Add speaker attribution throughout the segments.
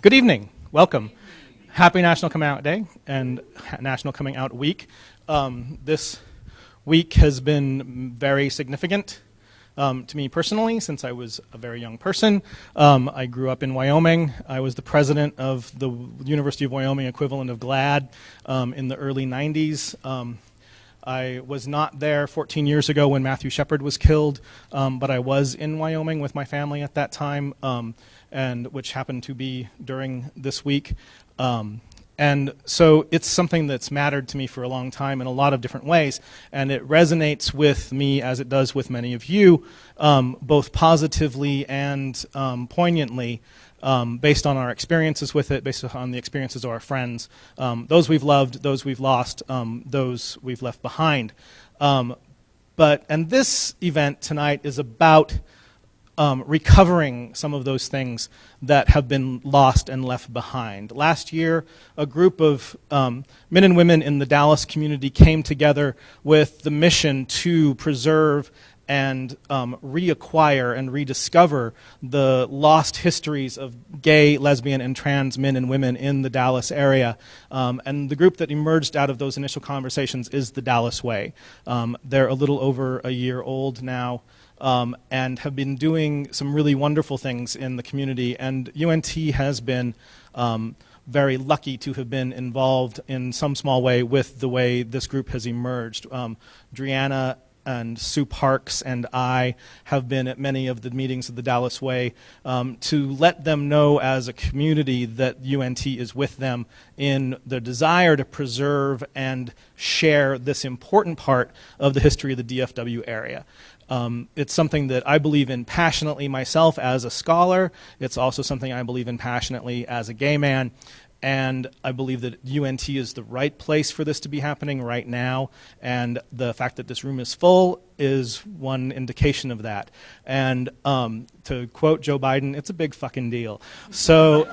Speaker 1: Good evening. Welcome. Happy National Coming Out Day and National Coming Out Week. This week has been very significant to me personally since I was a very young person. I grew up in Wyoming. I was the president of the University of Wyoming equivalent of GLAD in the early 90s. I was not there 14 years ago when Matthew Shepard was killed, but I was in Wyoming with my family at that time, and which happened to be during this week. And so it's something that's mattered to me for a long time in a lot of different ways, and it resonates with me as it does with many of you, both positively and poignantly, based on our experiences with it, based on the experiences of our friends, those we've loved, those we've lost, those we've left behind. And this event tonight is about recovering some of those things that have been lost and left behind. Last year, a group of men and women in the Dallas community came together with the mission to preserve and reacquire and rediscover the lost histories of gay, lesbian, and trans men and women in the Dallas area. And the group that emerged out of those initial conversations is the Dallas Way. They're a little over a year old now. And have been doing some really wonderful things in the community. And UNT has been very lucky to have been involved in some small way with the way this group has emerged. Drianna and Sue Parks and I have been at many of the meetings of the Dallas Way to let them know as a community that UNT is with them in the desire to preserve and share this important part of the history of the DFW area. It's something that I believe in passionately myself as a scholar. It's also something I believe in passionately as a gay man. And I believe that UNT is the right place for this to be happening right now. And the fact that this room is full is one indication of that. And to quote Joe Biden, it's a big fucking deal. So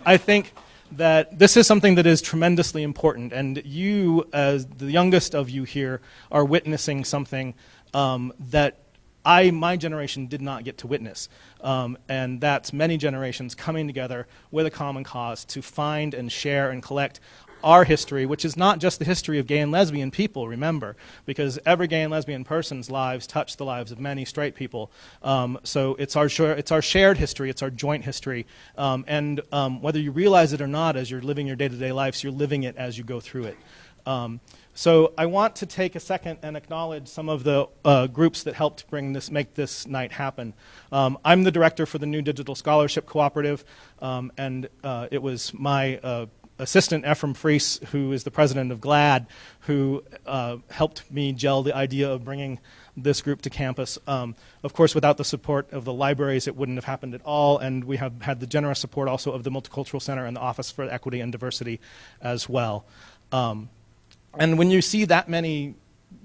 Speaker 1: I think that this is something that is tremendously important. And you, as the youngest of you here, are witnessing something that my generation did not get to witness. And that's many generations coming together with a common cause to find and share and collect our history, which is not just the history of gay and lesbian people, remember, because every gay and lesbian person's lives touch the lives of many straight people. So it's our shared history, it's our joint history. And whether you realize it or not as you're living your day-to-day lives, you're living it as you go through it. So I want to take a second and acknowledge some of the groups that helped make this night happen. I'm the director for the New Digital Scholarship Cooperative, and it was my assistant, Ephraim Fries, who is the president of GLAD, who helped me gel the idea of bringing this group to campus. Of course, without the support of the libraries, it wouldn't have happened at all, and we have had the generous support also of the Multicultural Center and the Office for Equity and Diversity as well. And when you see that many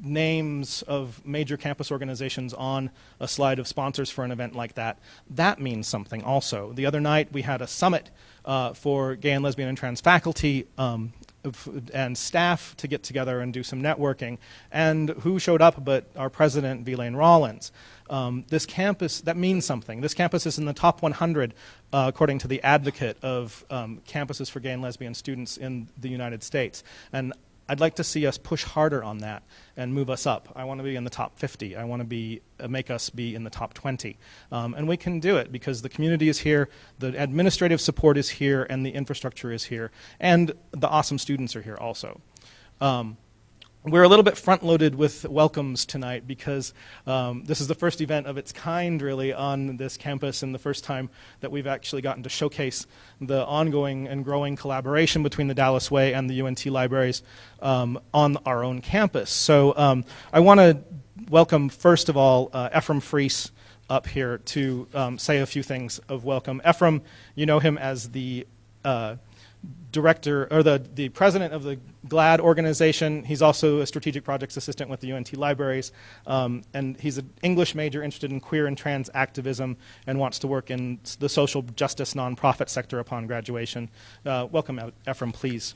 Speaker 1: names of major campus organizations on a slide of sponsors for an event like that, that means something also. The other night we had a summit for gay and lesbian and trans faculty and staff to get together and do some networking. And who showed up but our president, Vilaine Rollins. This campus, that means something. This campus is in the top 100, according to the Advocate, of campuses for gay and lesbian students in the United States. And I'd like to see us push harder on that and move us up. I want to be in the top 50. I want to make us be in the top 20. And we can do it because the community is here, the administrative support is here, and the infrastructure is here, and the awesome students are here also. We're a little bit front-loaded with welcomes tonight because this is the first event of its kind, really, on this campus, and the first time that we've actually gotten to showcase the ongoing and growing collaboration between the Dallas Way and the UNT libraries on our own campus. So I want to welcome, first of all, Ephraim Fries up here to say a few things of welcome. Ephraim, you know him as the director, or the president of the GLAD organization. He's also a strategic projects assistant with the UNT libraries, and he's an English major interested in queer and trans activism and wants to work in the social justice nonprofit sector upon graduation. Welcome, Ephraim, please.